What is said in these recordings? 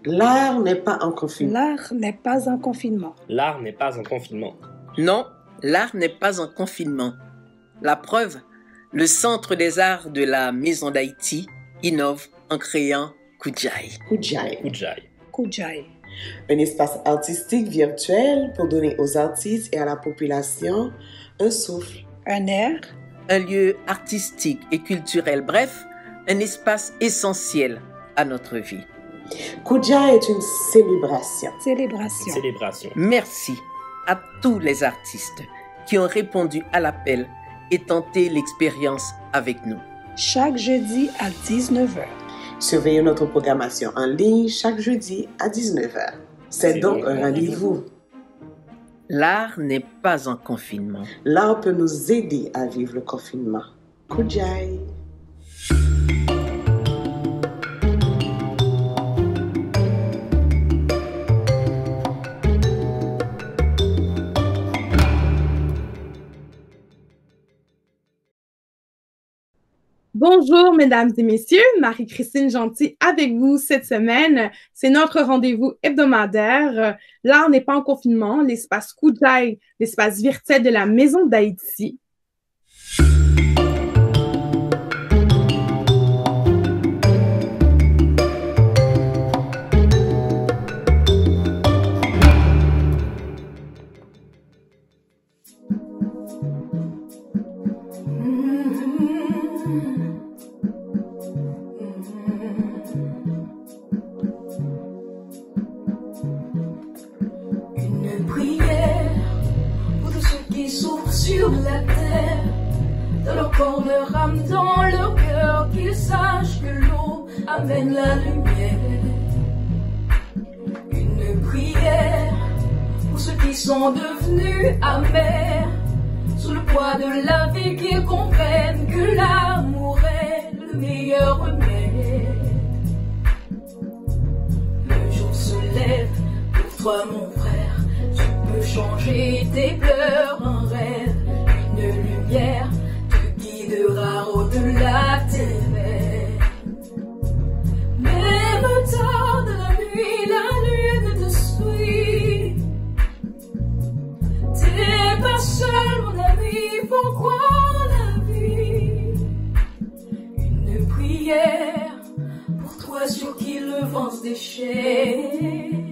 L'art n'est pas en confinement. L'art n'est pas en confinement. L'art n'est pas en confinement. Non, l'art n'est pas en confinement. La preuve, le Centre des arts de la Maison d'Haïti innove en créant Kujai. Kujai. Kujai. Kujai. Un espace artistique virtuel pour donner aux artistes et à la population un souffle. Un air. Un lieu artistique et culturel, bref, un espace essentiel à notre vie. Kujai est une célébration. Célébration. Célébration. Merci à tous les artistes qui ont répondu à l'appel et tenté l'expérience avec nous. Chaque jeudi à 19h. Surveillez notre programmation en ligne chaque jeudi à 19h. C'est donc un rendez-vous. L'art n'est pas en confinement. L'art peut nous aider à vivre le confinement. Kujai. Bonjour, mesdames et messieurs, Marie-Christine Gentil avec vous cette semaine. C'est notre rendez-vous hebdomadaire. L'art n'est pas en confinement, l'espace Kujai, l'espace virtuel de la Maison d'Haïti. Sur la terre, dans leur corps, leur âme, dans leur cœur, qu'ils sachent que l'eau amène la lumière. Une prière pour ceux qui sont devenus amers, sous le poids de la vie, qu'ils comprennent que l'amour est le meilleur remède. Le jour se lève pour toi, mon frère. Tu peux changer tes pleurs en rêve. Une lumière te guidera au-delà tes rêves. Même tard de la nuit, la lune te suit. T'es pas seul, mon ami, faut croire la vie. Une prière pour toi sur qui le vent se déchaîne.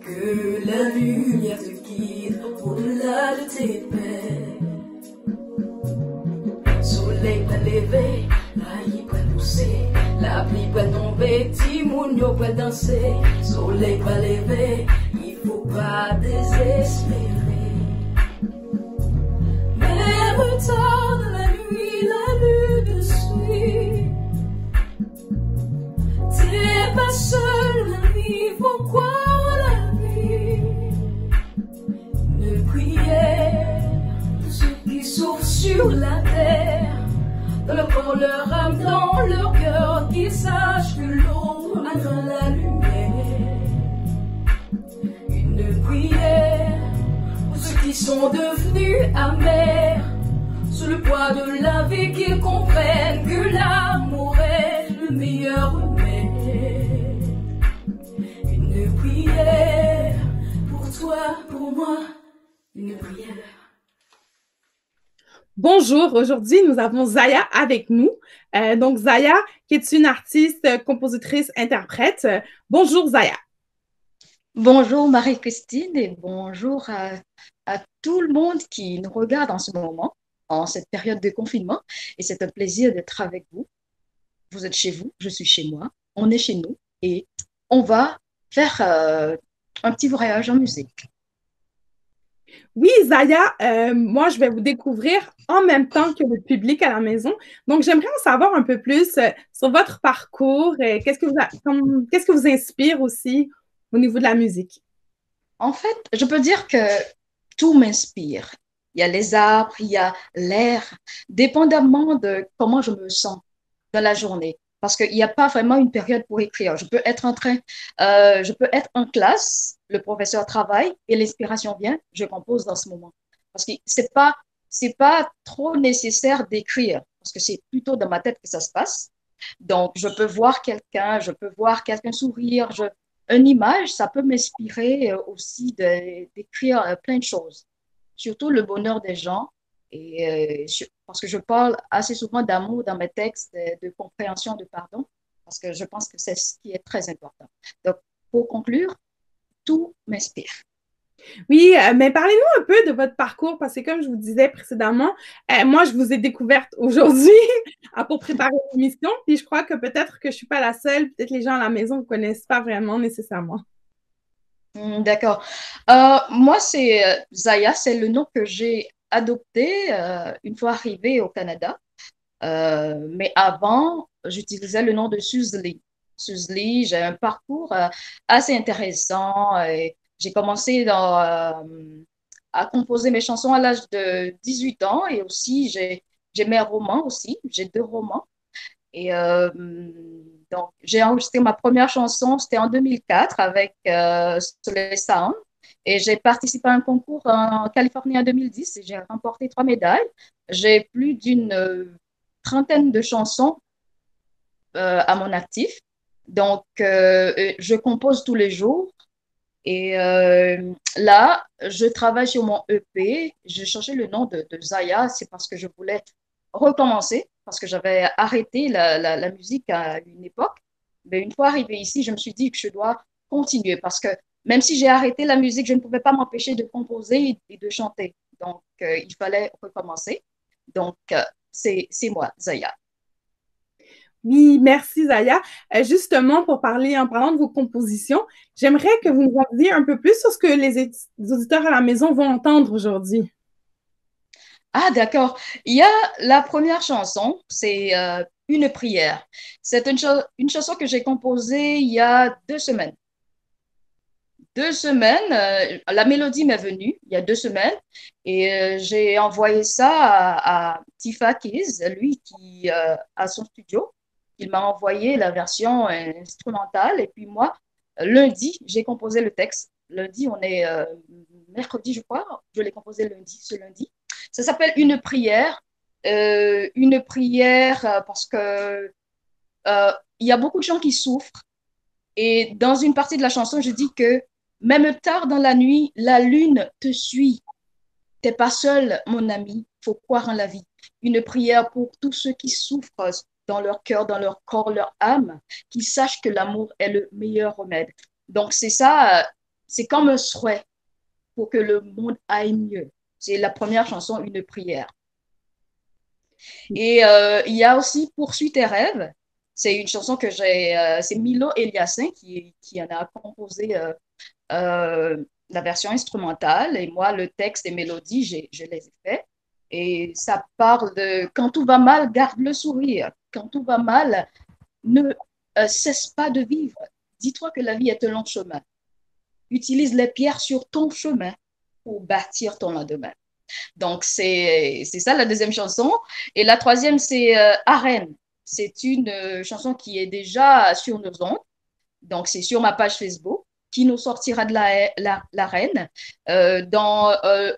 Que la lumière te guide au-delà de tes peines. Soleil peut lever, la peut pousser, la pluie peut tomber, Timounio peut danser. Soleil peut lever, il faut pas désespérer. Même tard de la nuit, la lune suit. T'es pas seul, l'ami, faut croire. Tous ceux qui souffrent sur la terre, dans leur corps, leur âme, dans leur cœur, qu'ils sachent que l'eau amène la lumière. Une prière pour ceux qui sont devenus amers, sous le poids de la vie, qu'ils comprennent que l'amour est le meilleur remède. Une prière pour toi, pour moi. Une prière. Bonjour, aujourd'hui nous avons Zaya avec nous. Donc Zaya, qui est une artiste, compositrice, interprète. Bonjour Zaya. Bonjour Marie-Christine et bonjour à tout le monde qui nous regarde en ce moment, en cette période de confinement. Et c'est un plaisir d'être avec vous. Vous êtes chez vous, je suis chez moi, on est chez nous et on va faire un petit voyage en musique. Oui, Zaya, moi, je vais vous découvrir en même temps que le public à la maison. Donc, j'aimerais en savoir un peu plus sur votre parcours. Qu'est-ce que vous inspire aussi au niveau de la musique? En fait, je peux dire que tout m'inspire. Il y a les arbres, il y a l'air, dépendamment de comment je me sens dans la journée. Parce qu'il n'y a pas vraiment une période pour écrire. Je peux être en classe, le professeur travaille et l'inspiration vient, je compose dans ce moment. Parce que c'est pas trop nécessaire d'écrire, parce que c'est plutôt dans ma tête que ça se passe. Donc, je peux voir quelqu'un sourire. Une image, ça peut m'inspirer aussi d'écrire plein de choses, surtout le bonheur des gens. Et parce que je parle assez souvent d'amour dans mes textes, de compréhension, de pardon, parce que je pense que c'est ce qui est très important. Donc, pour conclure, tout m'inspire. Oui, mais parlez-nous un peu de votre parcours, parce que comme je vous disais précédemment, moi, je vous ai découverte aujourd'hui pour préparer l'émission, puis je crois que peut-être que je suis pas la seule, peut-être les gens à la maison ne vous connaissent pas vraiment nécessairement. D'accord. Moi, c'est Zaya, c'est le nom que j'ai adopté une fois arrivée au Canada. Mais avant, j'utilisais le nom de Suzy. Suzy, j'ai un parcours assez intéressant. J'ai commencé à composer mes chansons à l'âge de 18 ans et aussi j'ai mes romans aussi. J'ai 2 romans. Et donc, j'ai enregistré ma première chanson, c'était en 2004 avec Soleil Sound. Et j'ai participé à un concours en Californie en 2010 et j'ai remporté 3 médailles. J'ai plus d'une trentaine de chansons à mon actif. Donc, je compose tous les jours. Et là, je travaille sur mon EP. J'ai changé le nom de Zaya, c'est parce que je voulais recommencer, parce que j'avais arrêté la musique à une époque. Mais une fois arrivée ici, je me suis dit que je dois continuer parce que même si j'ai arrêté la musique, je ne pouvais pas m'empêcher de composer et de chanter. Donc, il fallait recommencer. Donc, c'est moi, Zaya. Oui, merci Zaya. Justement, en parlant de vos compositions, j'aimerais que vous nous en disiez un peu plus sur ce que les auditeurs à la maison vont entendre aujourd'hui. Ah, d'accord. Il y a la première chanson, c'est Une prière. C'est une chanson que j'ai composée il y a 2 semaines. 2 semaines, la mélodie m'est venue il y a 2 semaines et j'ai envoyé ça à Tifa Keys, lui qui a son studio. Il m'a envoyé la version instrumentale et puis moi, lundi, j'ai composé le texte. Lundi, on est mercredi, je crois. Je l'ai composé ce lundi. Ça s'appelle Une prière. Une prière parce que il y a beaucoup de gens qui souffrent. Et dans une partie de la chanson, je dis que même tard dans la nuit, la lune te suit. T'es pas seul, mon ami. Faut croire en la vie. Une prière pour tous ceux qui souffrent dans leur cœur, dans leur corps, leur âme, qu'ils sachent que l'amour est le meilleur remède. Donc, c'est ça, c'est comme un souhait pour que le monde aille mieux. C'est la première chanson, Une prière. Et il y a aussi Poursuis tes rêves. C'est une chanson que c'est Milo Eliassin qui en a composé la version instrumentale. Et moi, le texte et mélodie, je les ai faits. Et ça parle de quand tout va mal, garde le sourire. Quand tout va mal, ne cesse pas de vivre. Dis-toi que la vie est un long chemin. Utilise les pierres sur ton chemin pour bâtir ton lendemain. Donc, c'est ça la deuxième chanson. Et la troisième, c'est Arène. C'est une chanson qui est déjà sur nos ondes. Donc, c'est sur ma page Facebook qui nous sortira de l'arène.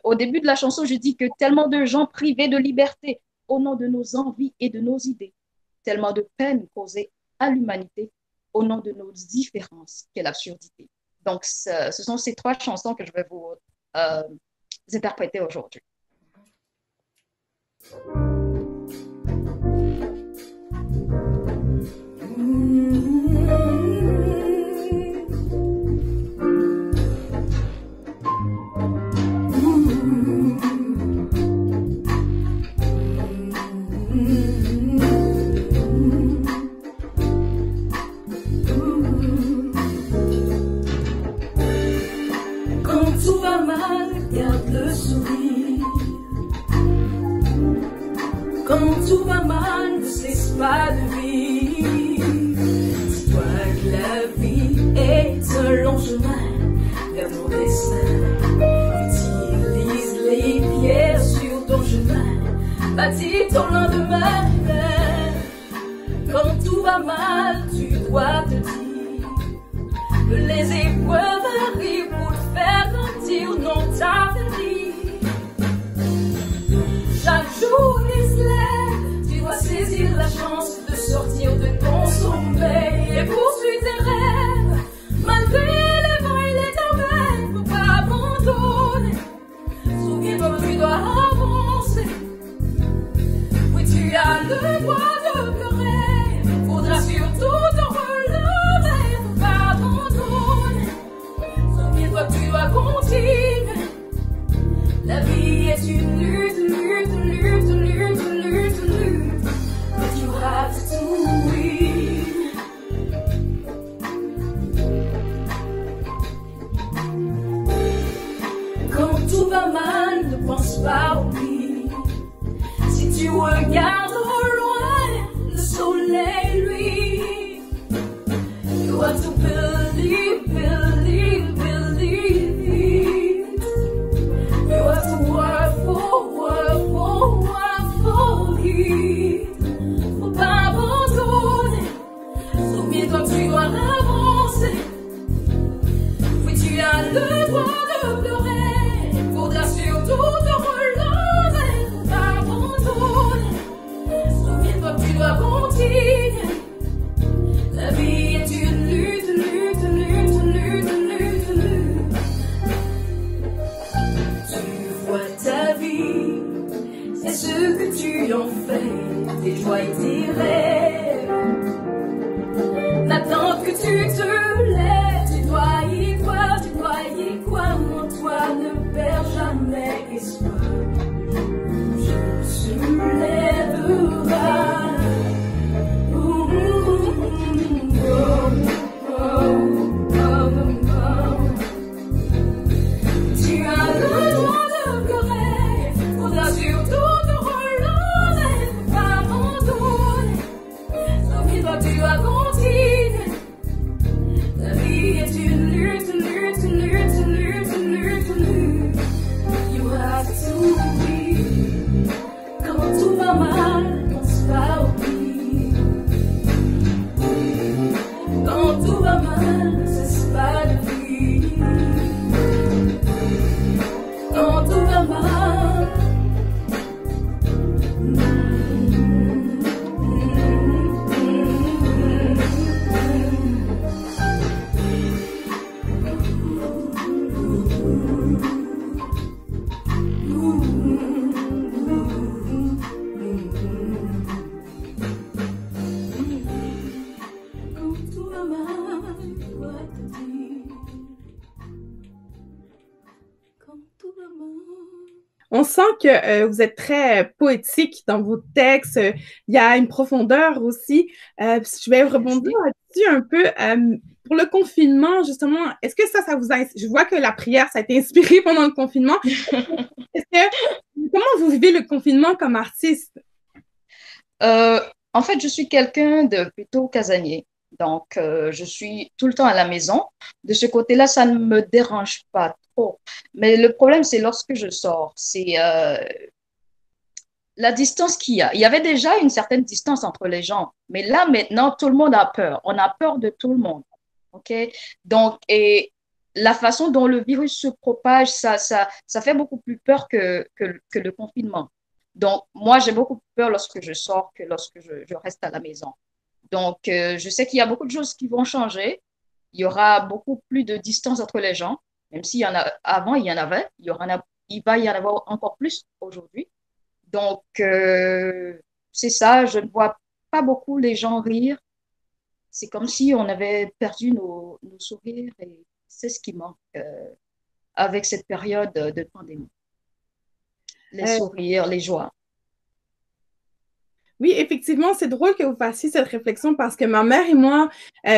Au début de la chanson, je dis que tellement de gens privés de liberté au nom de nos envies et de nos idées, tellement de peine causée à l'humanité au nom de nos différences, quelle absurdité. Donc, ce sont ces 3 chansons que je vais vous interpréter aujourd'hui. Quand tout va mal, ne cesse pas de vivre. Dis-toi que la vie est un long chemin vers ton destin. Utilise les pierres sur ton chemin, bâtis ton lendemain. Quand tout va mal, tu dois te dire que les épreuves arrivent pour te faire grandir, non t'avenir. Chaque jour qui se lève, tu dois saisir la chance de sortir de ton sommeil et poursuivre tes rêves. Malgré les vents et les tempêtes, faut pas abandonner. Souviens-toi que tu dois avancer. Oui, tu as le droit de pleurer. Faudra surtout te relever. Faut pas abandonner. Souviens-toi que tu dois continuer. La vie est une lutte, lutte, lutte, lutte, lutte, lutte. But you have to win. Quand tout va mal, ne pense pas au pire. Si tu regardes au loin, le soleil, lui. You have to believe, believe, believe. You have to work for it. Faut pas abandonner. Souviens-toi que tu dois avancer. Oui, tu as le droit de pleurer. Faudra surtout te relever. Faut pas abandonner. Souviens-toi que tu dois continuer. La vie est une lutte, lutte, lutte, lutte, lutte, lutte. Tu vois ta vie, c'est ce que tu en fais, tes joies et tes rêves. N'attends que tu te lèves, tu dois y croire, tu dois y croire. En toi ne perds jamais espoir. Je se lèvera. Tu as le droit de pleurer, faudra surtout te relever, faut pas abandonner. Souviens-toi que tu dois continuer. La vie est une lutte, lutte, lutte, lutte, lutte, lutte. You have to win. Quand tout va mal, pense pas au pire. Quand tout va mal, cesse pas de vivre. Quand tout va mal, quand tout va mal, dois te dire. Quand tout va mal. On sent que vous êtes très poétique dans vos textes. Il y a une profondeur aussi. Je vais rebondir là-dessus un peu. Pour le confinement, justement, est-ce que ça vous a... Je vois que la prière, ça a été inspiré pendant le confinement. Comment vous vivez le confinement comme artiste? En fait, je suis quelqu'un de plutôt casanier. Donc, je suis tout le temps à la maison. De ce côté-là, ça ne me dérange pas trop. Mais le problème, c'est lorsque je sors. C'est la distance qu'il y a. Il y avait déjà une certaine distance entre les gens. Mais là, maintenant, tout le monde a peur. On a peur de tout le monde. OK? Donc, et la façon dont le virus se propage, ça fait beaucoup plus peur que le confinement. Donc, moi, j'ai beaucoup plus peur lorsque je sors que lorsque je reste à la maison. Donc, je sais qu'il y a beaucoup de choses qui vont changer. Il y aura beaucoup plus de distance entre les gens, même s'il y en a avant, il y en avait. Il va y en avoir encore plus aujourd'hui. Donc, c'est ça. Je ne vois pas beaucoup les gens rire. C'est comme si on avait perdu nos sourires et c'est ce qui manque avec cette période de pandémie. Les sourires, les joies. Oui, effectivement, c'est drôle que vous fassiez cette réflexion parce que ma mère et moi,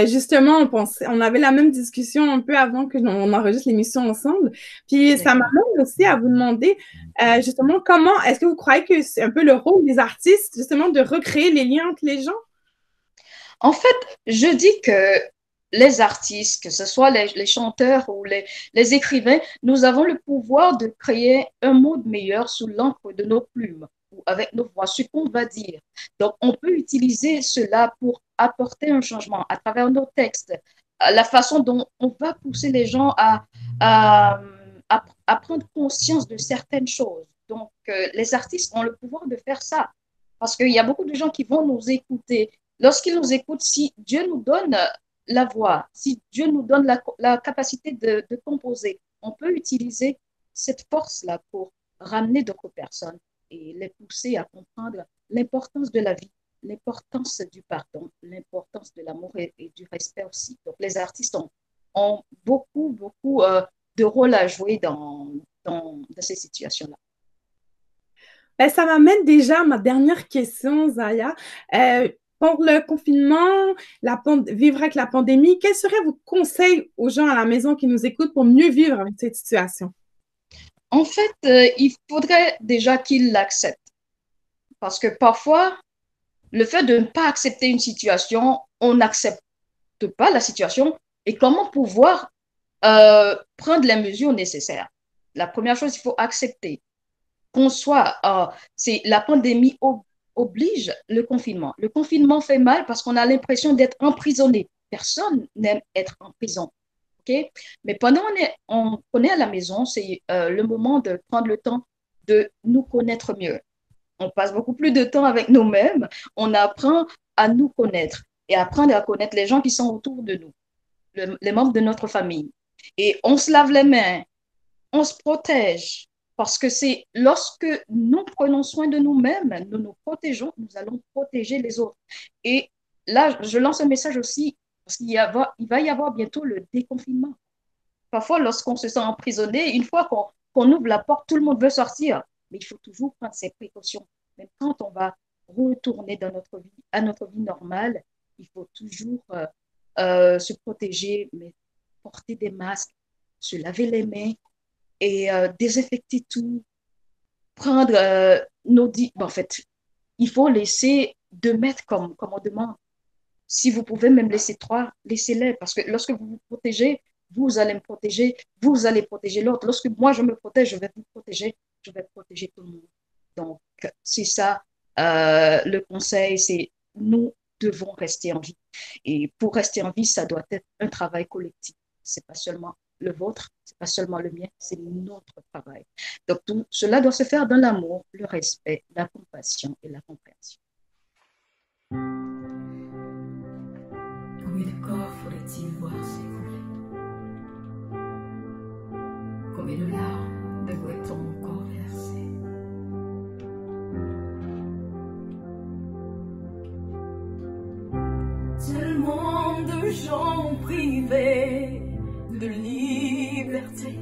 justement, on avait la même discussion un peu avant que l'on enregistre l'émission ensemble. Puis ça m'amène aussi à vous demander, justement, comment est-ce que vous croyez que c'est un peu le rôle des artistes, justement, de recréer les liens entre les gens? En fait, je dis que les artistes, que ce soit les chanteurs ou les écrivains, nous avons le pouvoir de créer un monde meilleur sous l'encre de nos plumes ou avec nos voix, ce qu'on va dire. Donc, on peut utiliser cela pour apporter un changement à travers nos textes, la façon dont on va pousser les gens à prendre conscience de certaines choses. Donc, les artistes ont le pouvoir de faire ça parce qu'il y a beaucoup de gens qui vont nous écouter. Lorsqu'ils nous écoutent, si Dieu nous donne la voix, si Dieu nous donne la capacité de composer, on peut utiliser cette force-là pour ramener d'autres personnes et les pousser à comprendre l'importance de la vie, l'importance du pardon, l'importance de l'amour et du respect aussi. Donc, les artistes ont beaucoup de rôle à jouer dans ces situations-là. Ben, ça m'amène déjà à ma dernière question, Zaya. Pour le confinement, vivre avec la pandémie, quels seraient vos conseils aux gens à la maison qui nous écoutent pour mieux vivre avec cette situation? En fait, il faudrait déjà qu'ils l'acceptent. Parce que parfois, le fait de ne pas accepter une situation, on n'accepte pas la situation. Et comment pouvoir prendre les mesures nécessaires? La première chose, il faut accepter qu'on soit, la pandémie oblige le confinement. Le confinement fait mal parce qu'on a l'impression d'être emprisonné. Personne n'aime être en prison. Okay? Mais pendant qu'on est à la maison, c'est le moment de prendre le temps de nous connaître mieux. On passe beaucoup plus de temps avec nous-mêmes. On apprend à nous connaître et apprendre à connaître les gens qui sont autour de nous, les membres de notre famille. Et on se lave les mains, on se protège. Parce que c'est lorsque nous prenons soin de nous-mêmes, nous nous protégeons, nous allons protéger les autres. Et là, je lance un message aussi, parce qu'il va y avoir bientôt le déconfinement. Parfois, lorsqu'on se sent emprisonné, une fois qu'on ouvre la porte, tout le monde veut sortir. Mais il faut toujours prendre ses précautions. Même quand on va retourner à notre vie normale, il faut toujours se protéger, mais porter des masques, se laver les mains, et désinfecter tout, prendre en fait, il faut laisser 2 mètres comme on demande. Si vous pouvez même laisser 3, laissez-les, parce que lorsque vous vous protégez, vous allez me protéger, vous allez protéger l'autre. Lorsque moi je me protège, je vais vous protéger, je vais protéger tout le monde. Donc, c'est ça, le conseil, c'est nous devons rester en vie. Et pour rester en vie, ça doit être un travail collectif. C'est pas seulement le vôtre, c'est pas seulement le mien, c'est notre travail. Donc, tout cela doit se faire dans l'amour, le respect, la compassion et la compréhension. Combien de corps faudrait-il voir s'écouler? Combien de larmes devrait-on encore verser? Tellement de gens privés de liberté,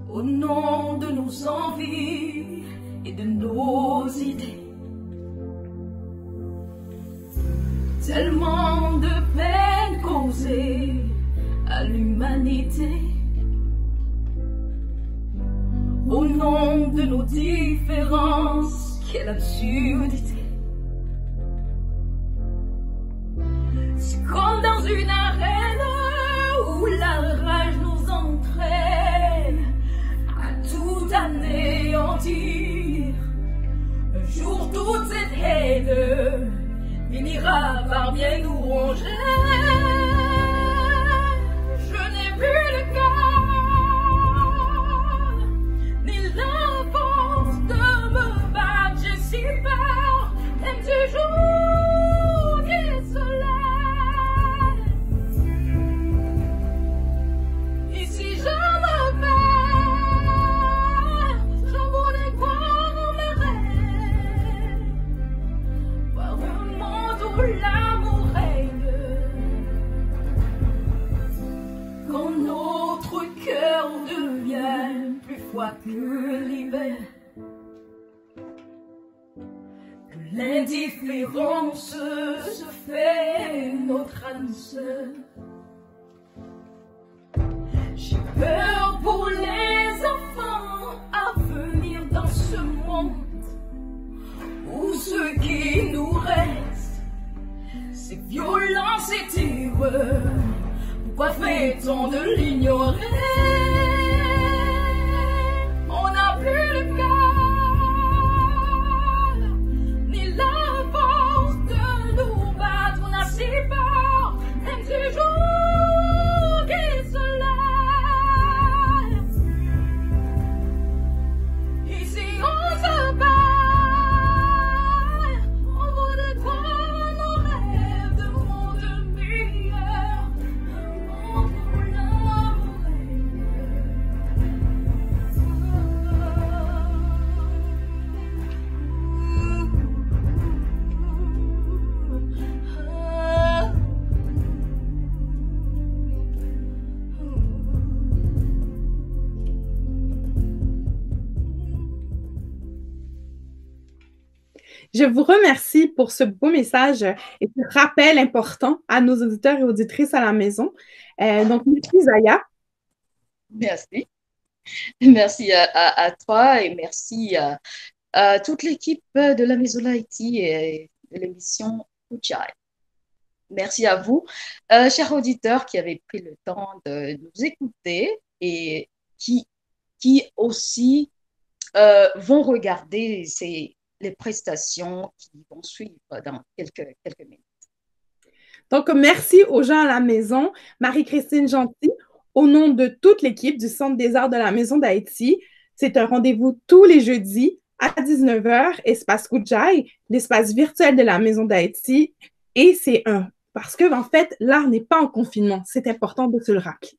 au nom de nos envies et de nos idées. Tellement de peine causée à l'humanité, au nom de nos différences, quelle absurdité. C'est comme dans une arène où la rage nous entraîne à tout anéantir. Un jour toute cette haine finira par bien nous ronger. Je n'ai plus le cœur ni la force de me battre. J'ai si peur même du jour du soleil. Et si je me perds, j'en voudrais croire mes rêves, voir un monde où l'amour règne, quand notre cœur devient plus froid que l'hiver, que l'indifférence se fait notre âme sœur. J'ai peur pour les enfants à venir dans ce monde où ce qui nous reste, c'est violence et terreur. Pourquoi fait-on de l'ignorer? On n'a plus le cœur ni la force de nous battre. On a si peur même du jour qui se lève. Et si on se bat, Je vous remercie pour ce beau message et ce rappel important à nos auditeurs et auditrices à la maison. Donc, merci Zaya. Merci. Merci à toi et merci à toute l'équipe de la Maison d'Haïti et de l'émission Kuchai. Merci à vous, chers auditeurs qui avez pris le temps de nous écouter et qui aussi vont regarder les prestations qui vont suivre dans quelques minutes. Donc, merci aux gens à la maison. Marie-Christine Gentil, au nom de toute l'équipe du Centre des arts de la Maison d'Haïti, c'est un rendez-vous tous les jeudis à 19h, espace Kuchai, l'espace virtuel de la Maison d'Haïti. Et c'est parce que, en fait, l'art n'est pas en confinement. C'est important de se le rappeler.